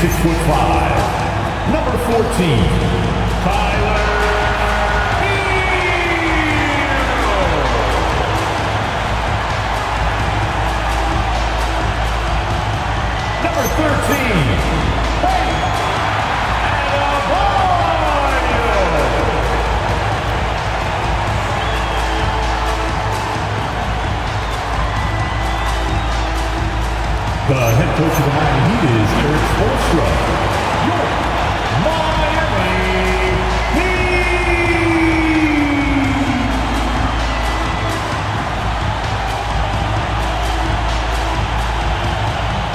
6'5", number 14, Tyler Hero. Number 13, the head coach of the Miami Heat is Erik Spoelstra. Your Miami Heat!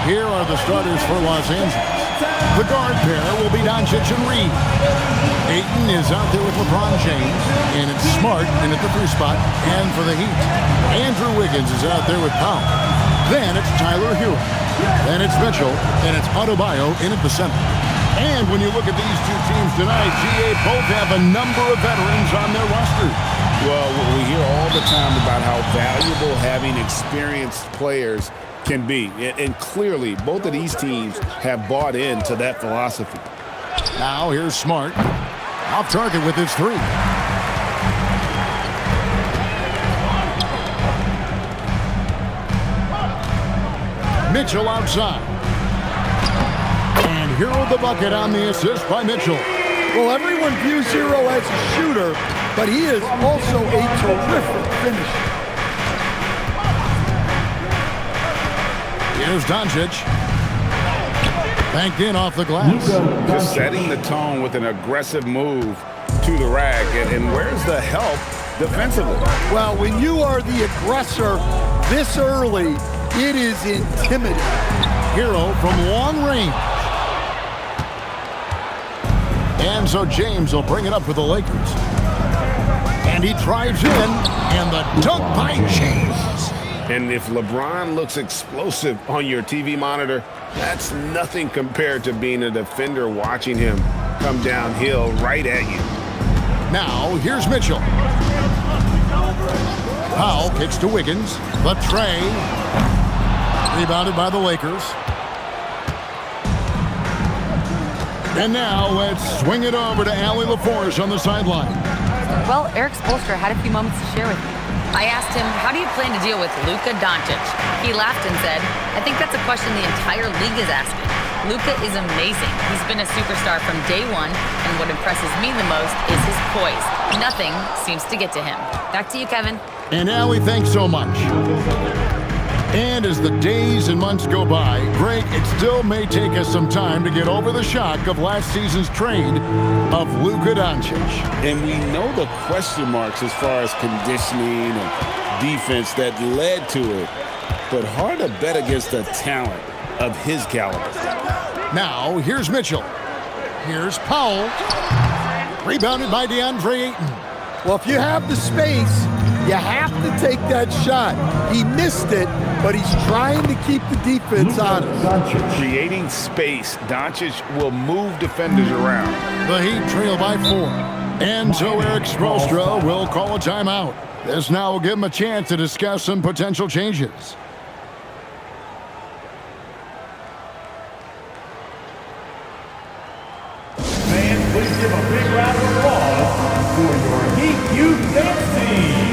Here are the starters for Los Angeles. The guard pair will be Doncic and Reed. Ayton is out there with LeBron James, and it's Smart in at the 3 spot. And for the Heat, Andrew Wiggins is out there with Powell. Then it's Tyler Hero. Then it's Mitchell, and it's Adebayo in at the center. And when you look at these two teams tonight, GA both have a number of veterans on their roster. Well, we hear all the time about how valuable having experienced players can be. And clearly, both of these teams have bought into that philosophy. Now here's Smart. Off target with his 3. Mitchell outside. And Hero the bucket on the assist by Mitchell. Well, everyone views Hero as a shooter, but he is also a terrific finisher. Here's Doncic. Banked in off the glass. Just setting the tone with an aggressive move to the rack. And where's the help defensively? Well, when you are the aggressor this early, it is intimidating. Hero from long range. And so James will bring it up for the Lakers. And he drives in, and the dunk by James. And if LeBron looks explosive on your TV monitor, that's nothing compared to being a defender watching him come downhill right at you. Now, here's Mitchell. Powell kicks to Wiggins. The tray. Rebounded by the Lakers. And now let's swing it over to Allie LaForce on the sideline. Well, Erik Spoelstra had a few moments to share with me. I asked him, how do you plan to deal with Luka Doncic? He laughed and said, I think that's a question the entire league is asking. Luka is amazing. He's been a superstar from day one, and what impresses me the most is his poise. Nothing seems to get to him. Back to you, Kevin. And Allie, thanks so much. And as the days and months go by, Greg, it still may take us some time to get over the shock of last season's trade of Luka Doncic. And we know the question marks as far as conditioning and defense that led to it. But hard to bet against a talent of his caliber. Now, here's Mitchell. Here's Powell. Rebounded by DeAndre Ayton. Well, if you have the space, you have to take that shot. He missed it, but he's trying to keep the defense honest. Creating space, Doncic will move defenders around. The Heat trail by 4. And so Erik Spoelstra will call a timeout. This now will give him a chance to discuss some potential changes. Fans, please give a big round of applause for your Heat Youth Dance Team.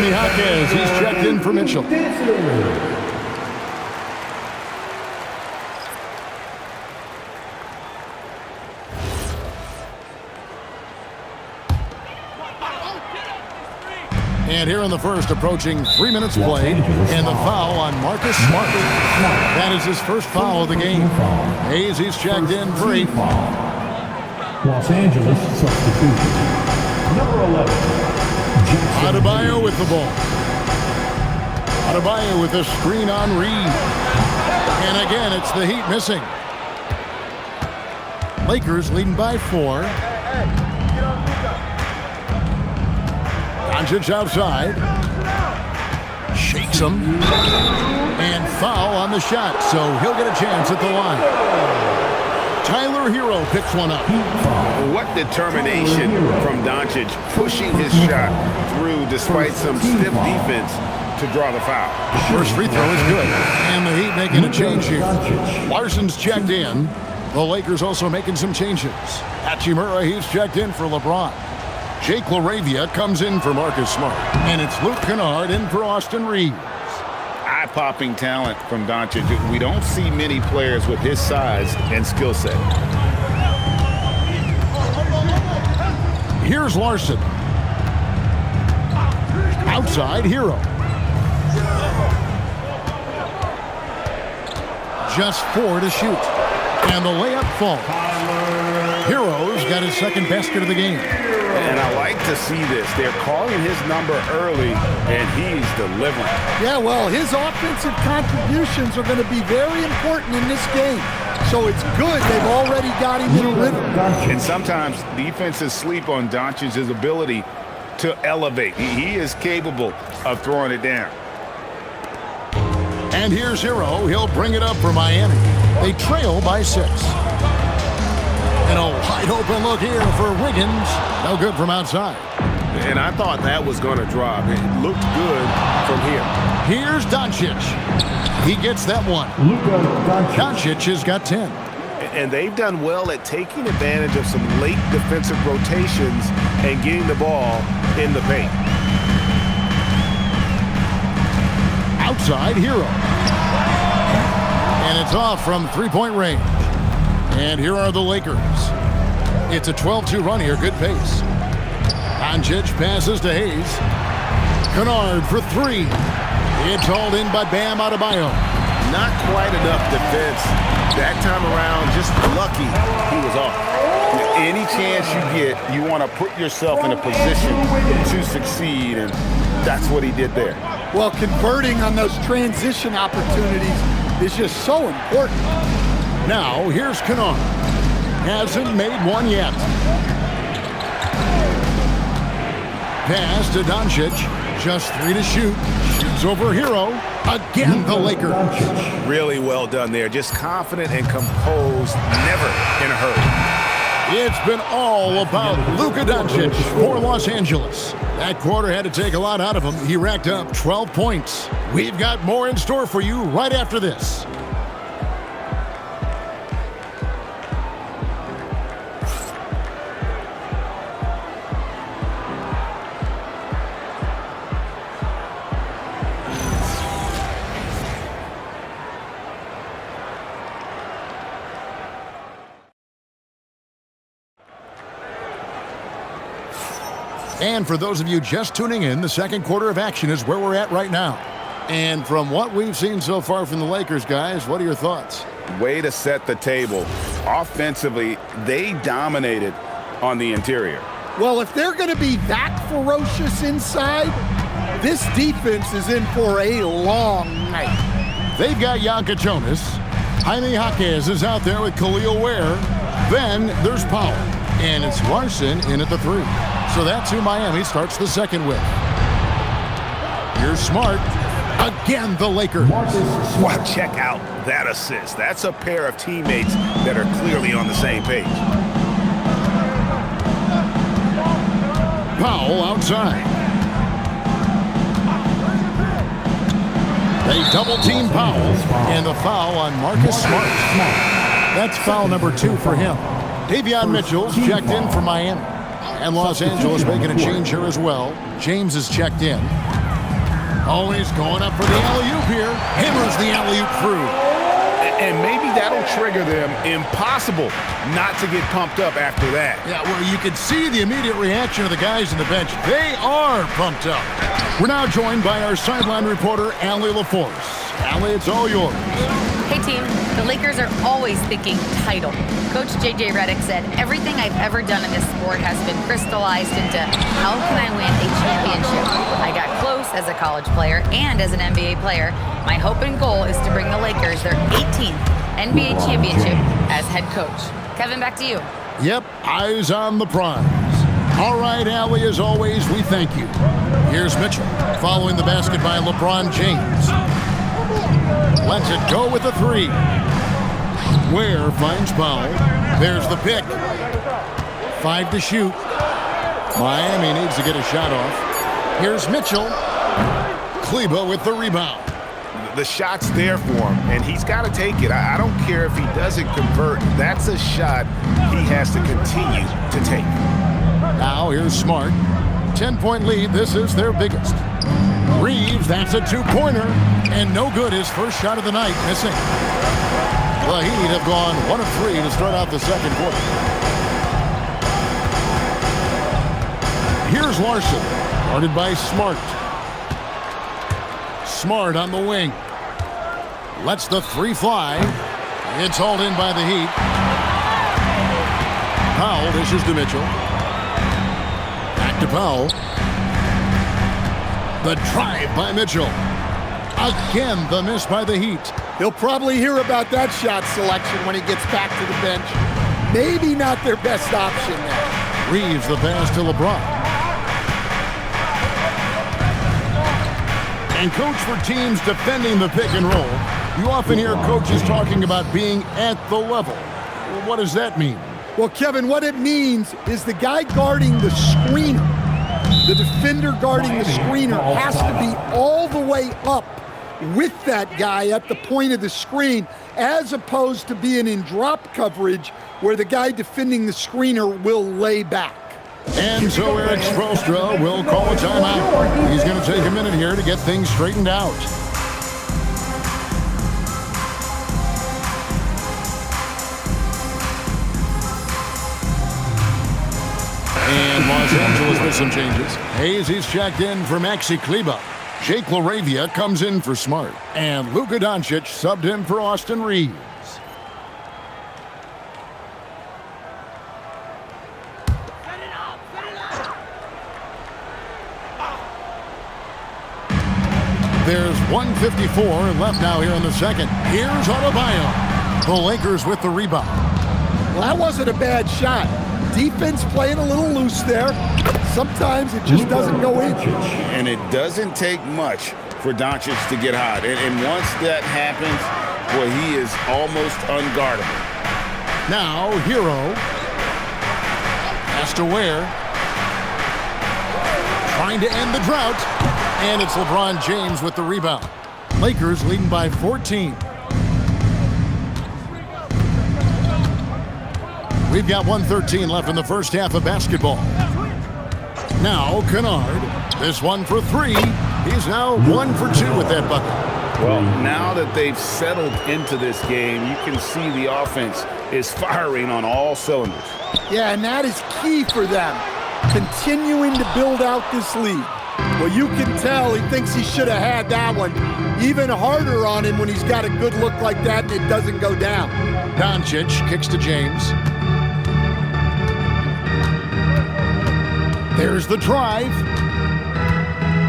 Jimmy Hawkins, he's checked in for Mitchell. And here in the first, approaching 3 minutes played, and the foul on Marcus Smart. That is his first foul of the game. Hayes, he's checked in for 8. Los Angeles substitution. Number 11. Adebayo with the ball. Adebayo with the screen on Reed. And again, it's the Heat missing. Lakers leading by 4. Doncic outside. Shakes him. And foul on the shot, so he'll get a chance at the line. Tyler Hero picks one up. What determination from Doncic, pushing his shot through despite some stiff defense to draw the foul. First free throw is good. And the Heat making a change here. Larson's checked in. The Lakers also making some changes. Hachimura, he's checked in for LeBron. Jake LaRavia comes in for Marcus Smart. And it's Luke Kennard in for Austin Reeves. Eye-popping talent from Doncic. We don't see many players with his size and skill set. Here's Larson. Outside, Hero. Just 4 to shoot. And the layup falls. Hero's got his second basket of the game. And I like to see this. They're calling his number early, and he's delivering. Yeah, well, his offensive contributions are going to be very important in this game. So it's good they've already got him in a rhythm. And sometimes defenses sleep on Doncic's ability to elevate. He is capable of throwing it down. And here's Hero. He'll bring it up for Miami. They trail by 6. And a wide open look here for Wiggins. No good from outside. And I thought that was going to drop. It looked good from here. Here's Doncic. He gets that one. Doncic has got 10. And they've done well at taking advantage of some late defensive rotations and getting the ball in the paint. Outside, Hero. And it's off from three-point range. And here are the Lakers. It's a 12-2 run here. Good pace. Doncic passes to Hayes. Kennard for 3. It's hauled in by Bam Adebayo. Not quite enough defense. That time around, just lucky he was off. Any chance you get, you want to put yourself in a position to succeed, and that's what he did there. Well, converting on those transition opportunities is just so important. Now, here's Kennard. Hasn't made one yet. Pass to Doncic. Just 3 to shoot. Shoots over Hero. Again, the Lakers. Really well done there. Just confident and composed, never in a hurry. It's been all about Luka Doncic for Los Angeles. That quarter had to take a lot out of him. He racked up 12 points. We've got more in store for you right after this. And for those of you just tuning in, the second quarter of action is where we're at right now. And from what we've seen so far from the Lakers, guys, what are your thoughts? Way to set the table. Offensively, they dominated on the interior. Well, if they're going to be that ferocious inside, this defense is in for a long night. They've got Yaka Jonas. Jaime Jaquez is out there with Khalil Ware. Then there's Powell. And it's Larson in at the 3. So that's who Miami starts the second with. Here's Smart. Again, the Lakers. Wow, check out that assist. That's a pair of teammates that are clearly on the same page. Powell outside. They double-team Powell, and the foul on Marcus Smart. That's foul number 2 for him. Davion Mitchell's checked in for Miami. And Los Angeles making a change here as well. James is checked in. Always going up for the alley-oop here. Hammers the alley-oop through. And maybe that'll trigger them. Impossible not to get pumped up after that. Yeah, well, you can see the immediate reaction of the guys on the bench. They are pumped up. We're now joined by our sideline reporter, Allie LaForce. Allie, it's all yours. Hey team, the Lakers are always thinking title. Coach J.J. Redick said, everything I've ever done in this sport has been crystallized into how can I win a championship? I got close as a college player and as an NBA player. My hope and goal is to bring the Lakers their 18th NBA championship as head coach. Kevin, back to you. Yep, eyes on the prize. All right, Allie, as always, we thank you. Here's Mitchell, following the basket by LeBron James. Lets it go with a 3. Ware finds Powell. There's the pick. 5 to shoot. Miami needs to get a shot off. Here's Mitchell. Kleber with the rebound. The shot's there for him, and he's got to take it. I don't care if he doesn't convert. That's a shot he has to continue to take. Now here's Smart. 10-point lead. This is their biggest. Reeves, that's a 2-pointer. And no good. His first shot of the night, missing. The Heat have gone 1 of 3 to start out the second quarter. Here's Larson, guarded by Smart. Smart on the wing. Lets the 3 fly. It's hauled in by the Heat. Powell dishes to Mitchell. Back to Powell. The drive by Mitchell. Again, the miss by the Heat. He'll probably hear about that shot selection when he gets back to the bench. Maybe not their best option there. Reeves the pass to LeBron. And coach, for teams defending the pick and roll, you often hear coaches talking about being at the level. Well, what does that mean? Well, Kevin, what it means is the guy guarding the screener, the defender guarding the screener, has to be all the way up with that guy at the point of the screen, as opposed to being in drop coverage where the guy defending the screener will lay back. And so Erik Spoelstra will call a timeout. He's going to take a minute here to get things straightened out. And Los Angeles with some changes. Hayes is checked in for Maxi Kleber. Jake LaRavia comes in for Smart. And Luka Doncic subbed in for Austin Reeves. There's 1:54 left now here in the second. Here's Adebayo. The Lakers with the rebound. Well, that wasn't a bad shot. Defense playing a little loose there. Sometimes it just doesn't go in. And it doesn't take much for Doncic to get hot. And once that happens, well, he is almost unguardable. Now, Hero. Pass to Ware. Trying to end the drought. And it's LeBron James with the rebound. Lakers leading by 14. We've got 1:13 left in the first half of basketball. Now, Kennard. This one for 3. He's now 1 for 2 with that bucket. Well, now that they've settled into this game, you can see the offense is firing on all cylinders. Yeah, and that is key for them, continuing to build out this lead. Well, you can tell he thinks he should have had that one. Even harder on him when he's got a good look like that and it doesn't go down. Doncic kicks to James. There's the drive.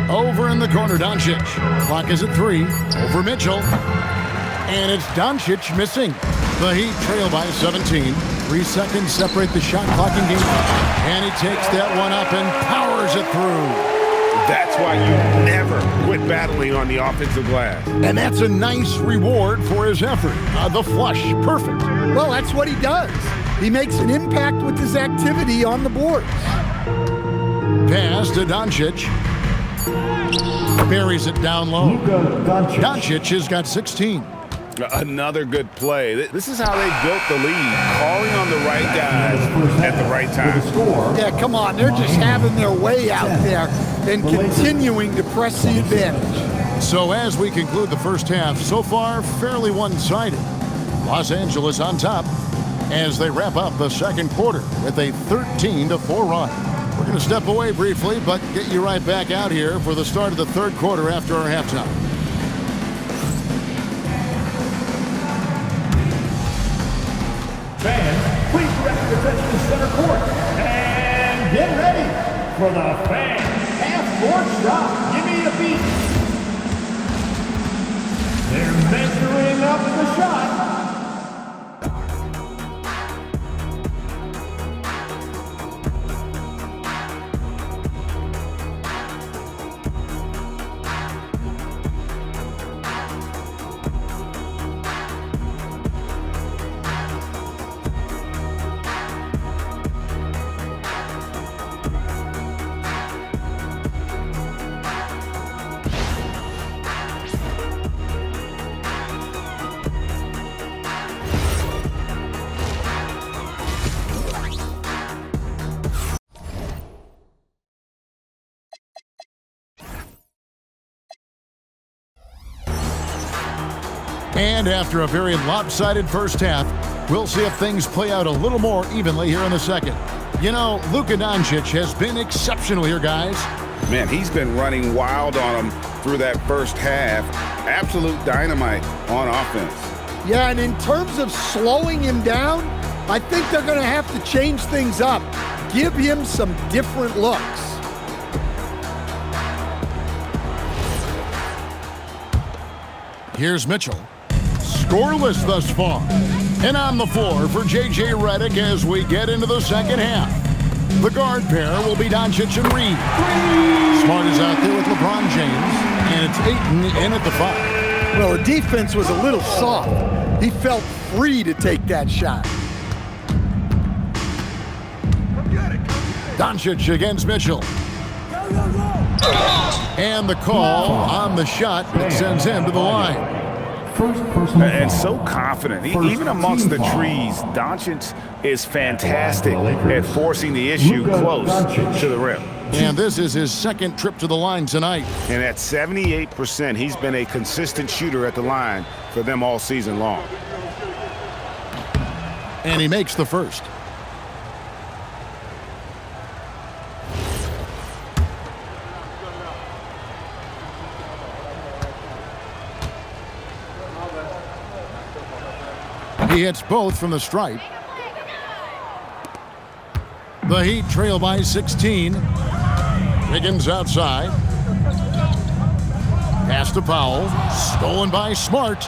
Over in the corner, Doncic. Clock is at 3. Over Mitchell. And it's Doncic missing. The Heat trail by 17. 3 seconds separate the shot clock and game. And he takes that one up and powers it through. That's why you never quit battling on the offensive glass. And that's a nice reward for his effort. The flush, perfect. Well, that's what he does. He makes an impact with his activity on the boards. Pass to Doncic. Buries it down low. Doncic has got 16. Another good play. This is how they built the lead, calling on the right guys at the right time. Yeah, come on. They're just having their way out there and continuing to press the advantage. So as we conclude the first half, so far fairly one-sided. Los Angeles on top as they wrap up the second quarter with a 13-4 run. We're going to step away briefly, but get you right back out here for the start of the third quarter after our halftime. Fans, please direct your attention to center court. And get ready for the fan half-court shot. Give me a beat. They're measuring up the shot. And after a very lopsided first half, we'll see if things play out a little more evenly here in the second. You know, Luka Doncic has been exceptional here, guys. Man, he's been running wild on him through that first half. Absolute dynamite on offense. Yeah, and in terms of slowing him down, I think they're going to have to change things up. Give him some different looks. Here's Mitchell. Scoreless thus far. And on the floor for J.J. Redick as we get into the second half. The guard pair will be Doncic and Reed. Smart is out there with LeBron James, and it's Ayton in at the 5. Well, the defense was a little soft. He felt free to take that shot. Doncic against Mitchell. And the call on the shot that sends him to the line. And so confident. Even amongst the trees, Doncic is fantastic at forcing the issue close to the rim. And this is his second trip to the line tonight. And at 78%, he's been a consistent shooter at the line for them all season long. And he makes the first. He hits both from the stripe. The Heat trail by 16. Wiggins outside. Pass to Powell. Stolen by Smart.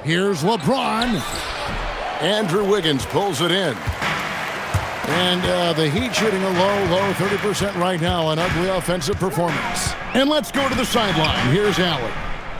Here's LeBron. Andrew Wiggins pulls it in. And the Heat shooting a low 30% right now. An ugly offensive performance. And let's go to the sideline. Here's Allen.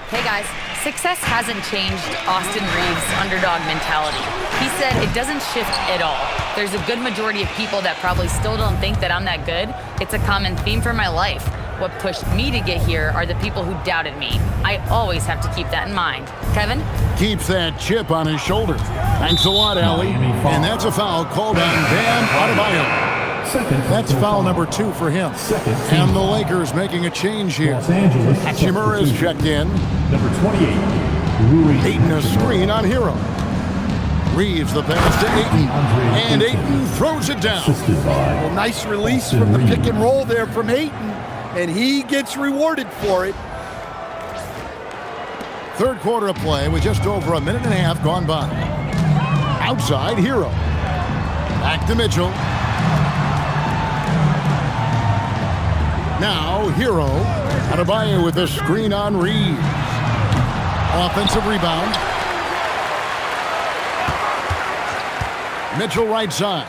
Hey guys, success hasn't changed Austin Reeves' underdog mentality. He said it doesn't shift at all. There's a good majority of people that probably still don't think that I'm that good. It's a common theme for my life. What pushed me to get here are the people who doubted me. I always have to keep that in mind. Kevin? Keeps that chip on his shoulder. Thanks a lot, Allie. And that's a foul called on Bam Adebayo. That's foul number 2 for him. And the Lakers making a change here. Hachimura is checked in. Number 28, Ayton a screen on Hero. Reeves the pass to Ayton. And Ayton throws it down. Well, nice release from the pick and roll there from Ayton. And he gets rewarded for it. Third quarter of play with just over a minute and a half gone by. Outside, Hero. Back to Mitchell. Now, Hero. Adebayo with a screen on Reeves. Offensive rebound. Mitchell right side.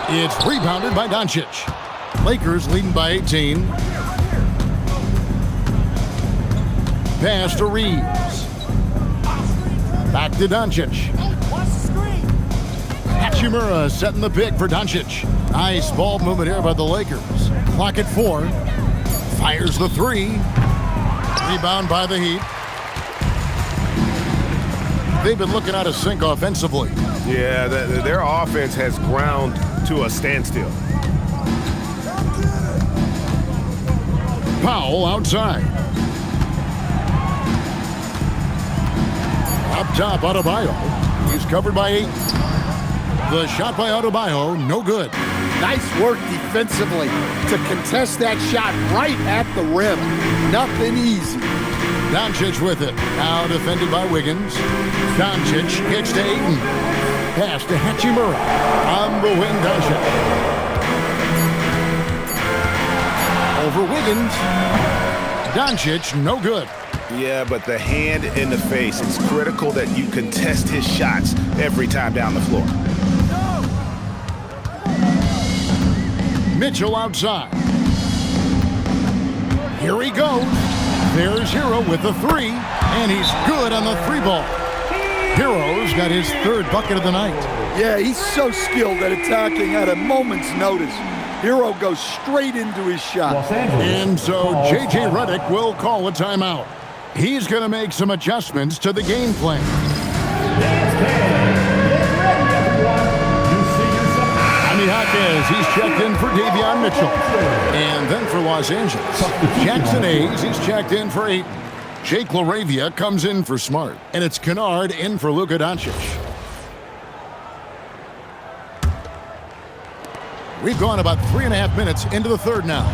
It's rebounded by Doncic. Lakers leading by 18. Pass to Reeves. Back to Doncic. Hachimura setting the pick for Doncic. Nice ball movement here by the Lakers. Clock at 4. Fires the 3. Rebound by the Heat. They've been looking out of sync offensively. Yeah, their offense has ground to a standstill. Powell outside. Up top, Adebayo. He's covered by 8. The shot by Adebayo, no good. Nice work defensively to contest that shot right at the rim. Nothing easy. Doncic with it. Now defended by Wiggins. Doncic gets to Ayton. Pass to Hachimura. On the wing, Doncic. Over Wiggins. Doncic, no good. Yeah, but the hand in the face, it's critical that you contest his shots every time down the floor. Mitchell outside. Here he goes. There's Hero with the 3, and he's good on the 3 ball. Hero's got his 3rd bucket of the night. Yeah, he's so skilled at attacking at a moment's notice. Hero goes straight into his shot. And so J.J. Redick will call a timeout. He's going to make some adjustments to the game plan. Ami Jaquez, he's checked in for Davion Mitchell. And then for Los Angeles, Jackson Hayes, he's checked in for Ayton. Jake LaRavia comes in for Smart. And it's Kennard in for Luka Doncic. We've gone about 3.5 minutes into the third now.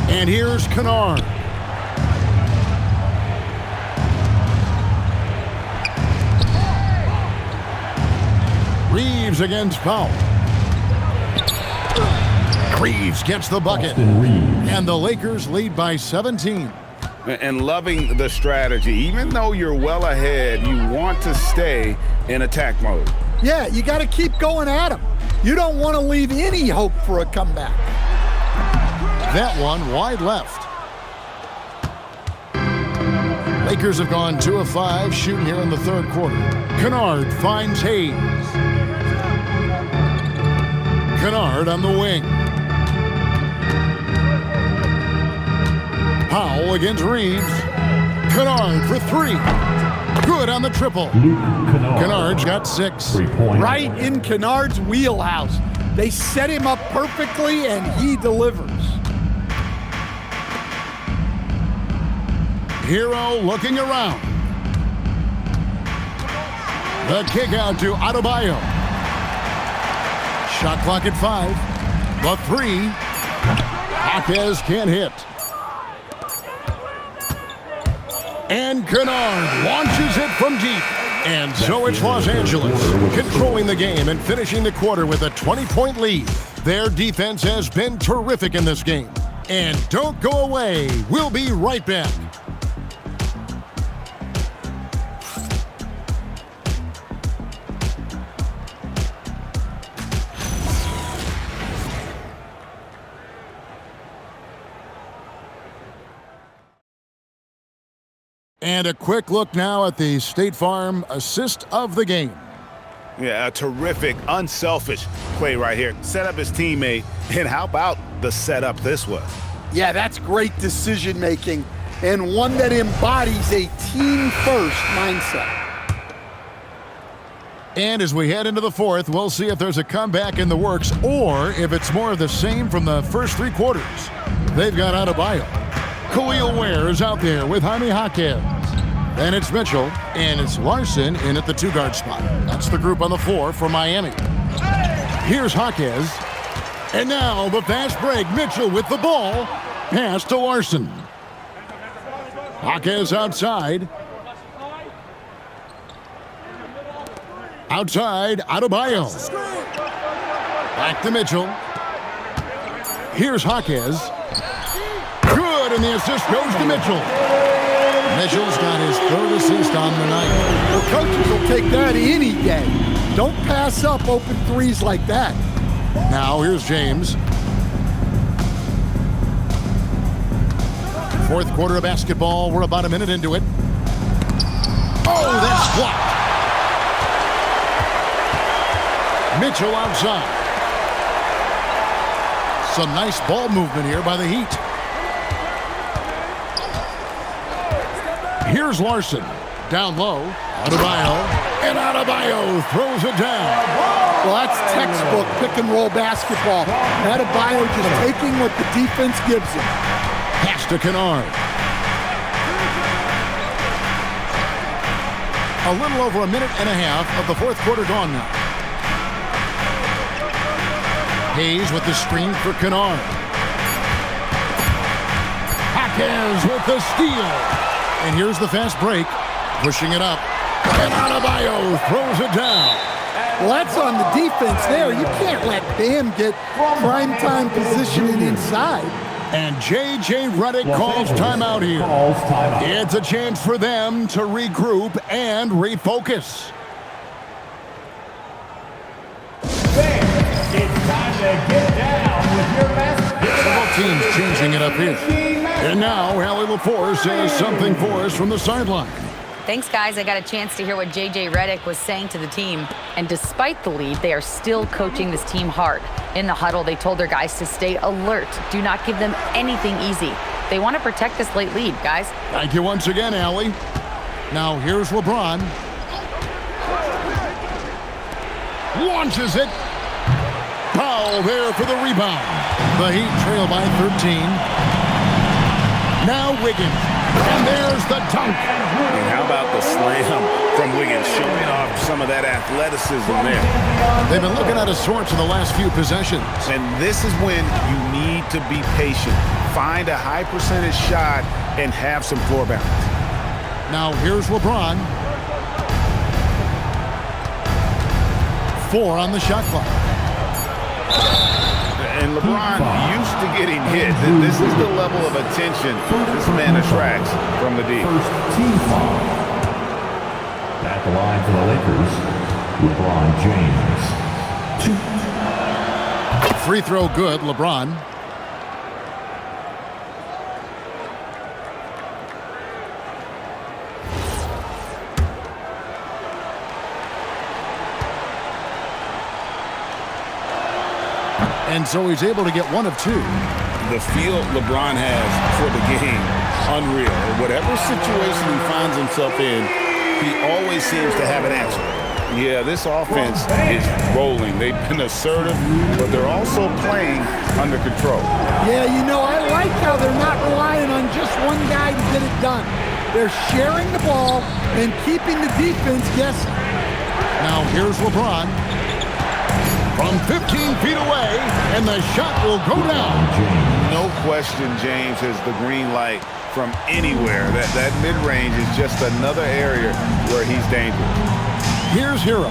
And here's Kennard. Reeves against Powell. Reeves gets the bucket. And the Lakers lead by 17. And loving the strategy. Even though you're well ahead, you want to stay in attack mode. Yeah, you got to keep going at him. You don't want to leave any hope for a comeback. That one wide left. Lakers have gone 2 of 5 shooting here in the third quarter. Kennard finds Hayes. Kennard on the wing. Powell against Reeves. Kennard for 3. Good on the triple. Kennard's got 6. Right in Kennard's wheelhouse. They set him up perfectly, and he delivers. Hero looking around. The kick out to Adebayo. Shot clock at 5. The 3. Jaquez can't hit. And Kennard launches it from deep. And so it's Los Angeles controlling the game and finishing the quarter with a 20-point lead. Their defense has been terrific in this game. And don't go away. We'll be right back. And a quick look now at the State Farm assist of the game. Yeah, a terrific, unselfish play right here. Set up his teammate, and how about the setup this was? Yeah, that's great decision making, and one that embodies a team-first mindset. And as we head into the fourth, we'll see if there's a comeback in the works or if it's more of the same from the first 3 quarters. They've got Adebayo. Khalil Ware is out there with Jaime Jaquez. Then it's Mitchell, and it's Larson in at the 2-guard spot. That's the group on the floor for Miami. Here's Jaquez. And now the fast break. Mitchell with the ball. Pass to Larson. Jaquez outside. Outside, Adebayo. Back to Mitchell. Here's Jaquez. Good, and the assist goes to Mitchell. Mitchell's got his 3rd assist on the night. Well, coaches will take that any day. Don't pass up open threes like that. Now here's James. Fourth quarter of basketball. We're about a minute into it. Oh, that's blocked. Mitchell outside. Some nice ball movement here by the Heat. Here's Larson. Down low. Adebayo. And Adebayo throws it down. Well, that's textbook pick-and-roll basketball. Adebayo just taking what the defense gives him. Pass to Kennard. A little over a minute and a half of the fourth quarter gone now. Hayes with the screen for Kennard. Jaquez with the steal. And here's the fast break. Pushing it up. And Adebayo throws it down. Well, that's on the defense there. You can't let Bam get primetime positioning inside. And J.J. Redick calls timeout here. It's a chance for them to regroup and refocus. It's time to get down with your best. Several teams changing it up here. And now, Allie LaForce has something for us from the sideline. Thanks, guys. I got a chance to hear what J.J. Redick was saying to the team. And despite the lead, they are still coaching this team hard. In the huddle, they told their guys to stay alert. Do not give them anything easy. They want to protect this late lead, guys. Thank you once again, Allie. Now, here's LeBron. launches it. Powell there for the rebound. The Heat trail by 13. Now Wiggins. And there's the dunk. And how about the slam from Wiggins, showing off some of that athleticism there. They've been looking out of sorts in the last few possessions. And this is when you need to be patient. Find a high percentage shot and have some floor balance. Now here's LeBron. 4 on the shot clock. And LeBron used to getting hit. This is the level of attention this man attracts from the D. First team foul. At the line for the Lakers, LeBron James. 2. Free throw good, LeBron. And so he's able to get 1 of 2. The feel LeBron has for the game, unreal. Whatever situation he finds himself in, he always seems to have an answer. Yeah, this offense is rolling. They've been assertive, but they're also playing under control. Yeah, you know, I like how they're not relying on just one guy to get it done. They're sharing the ball and keeping the defense guessing. Now here's LeBron. From 15 feet away, and the shot will go down. No question, James has the green light from anywhere. That mid-range is just another area where he's dangerous. Here's Hero.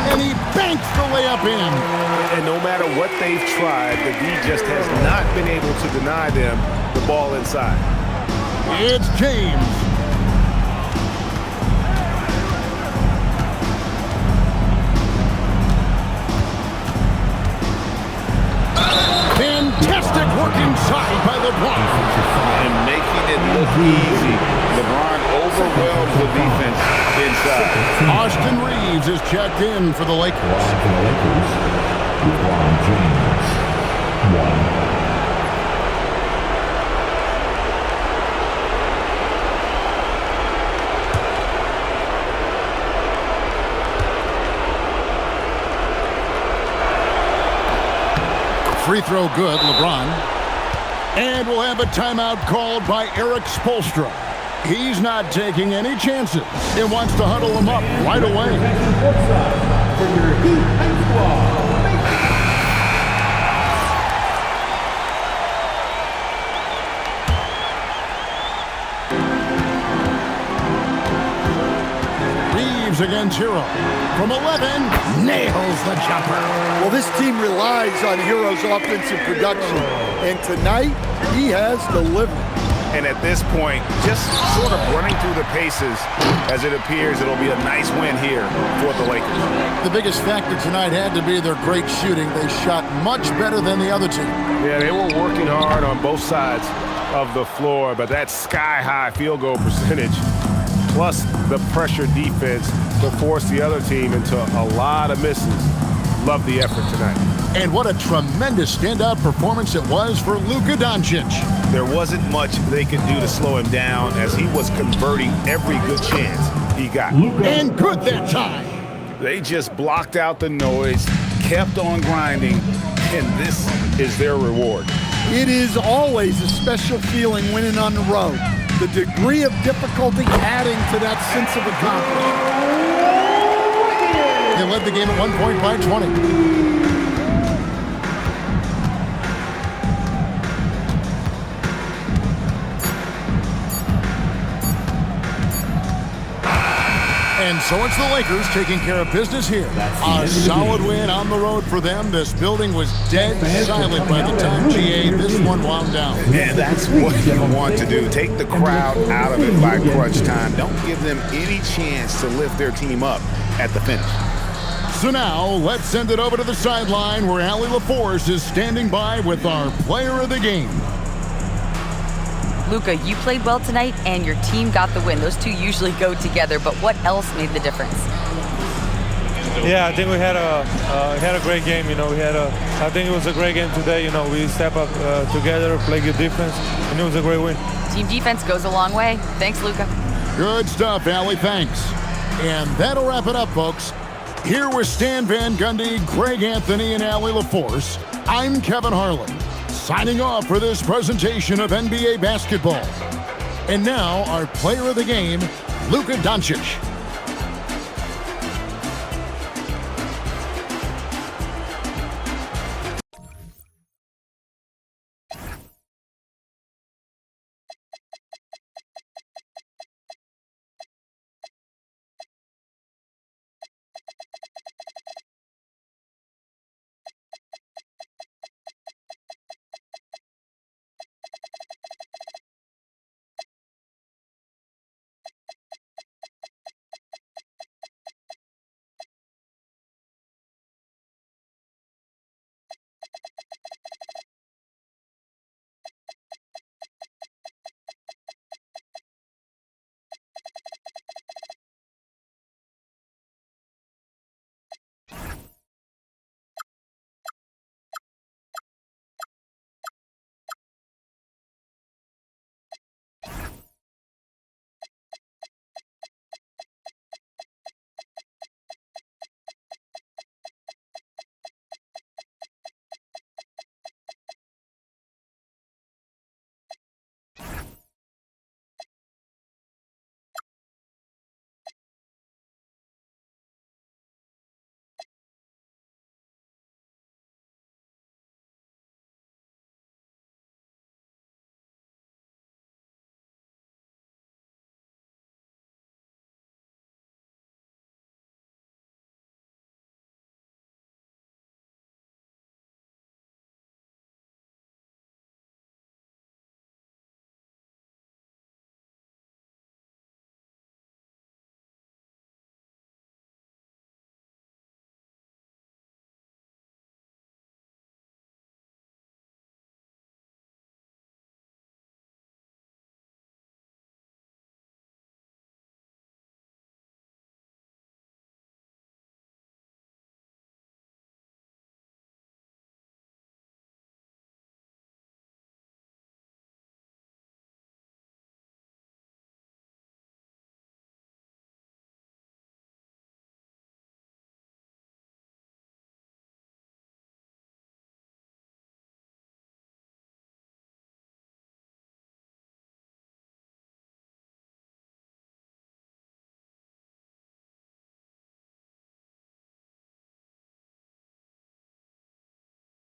And he banks the layup in. And no matter what they've tried, the D just has not been able to deny them the ball inside. It's James. Fantastic work inside by LeBron. And making it look easy. LeBron overwhelms the defense inside. Austin Reeves is checked in for the Lakers. LeBron James. 1. Free throw good, LeBron. And we'll have a timeout called by Eric Spoelstra. He's not taking any chances. He wants to huddle them up right away. For your Heat High Squad. Reeves against Hero. From 11, nails the jumper. Well, this team relies on Hero's offensive production, and tonight he has delivered. And at this point, just sort of running through the paces, as it appears it'll be a nice win here for the Lakers. The biggest factor tonight had to be their great shooting. They shot much better than the other team. Yeah, they were working hard on both sides of the floor, but that sky-high field goal percentage, plus the pressure defense to force the other team into a lot of misses. Love the effort tonight. And what a tremendous standout performance it was for Luka Doncic. There wasn't much they could do to slow him down as he was converting every good chance he got. And good that time. They just blocked out the noise, kept on grinding, and this is their reward. It is always a special feeling winning on the road. The degree of difficulty adding to that sense of accomplishment. They led the game at 1 point by 20. And so it's the Lakers taking care of business here. A solid win on the road for them. This building was dead silent by the time GA this one wound down. And that's what you want to do. Take the crowd out of it by crunch time. Don't give them any chance to lift their team up at the finish. So now, let's send it over to the sideline where Allie LaForce is standing by with our player of the game. Luka, you played well tonight, and your team got the win. Those two usually go together, but what else made the difference? Yeah, I think we had a great game. I think it was a great game today. We step up together, play good defense, and it was a great win. Team defense goes a long way. Thanks, Luka. Good stuff, Allie. Thanks. And that'll wrap it up, folks. Here with Stan Van Gundy, Greg Anthony, and Allie LaForce, I'm Kevin Harlan, signing off for this presentation of NBA basketball. And now, our player of the game, Luka Doncic.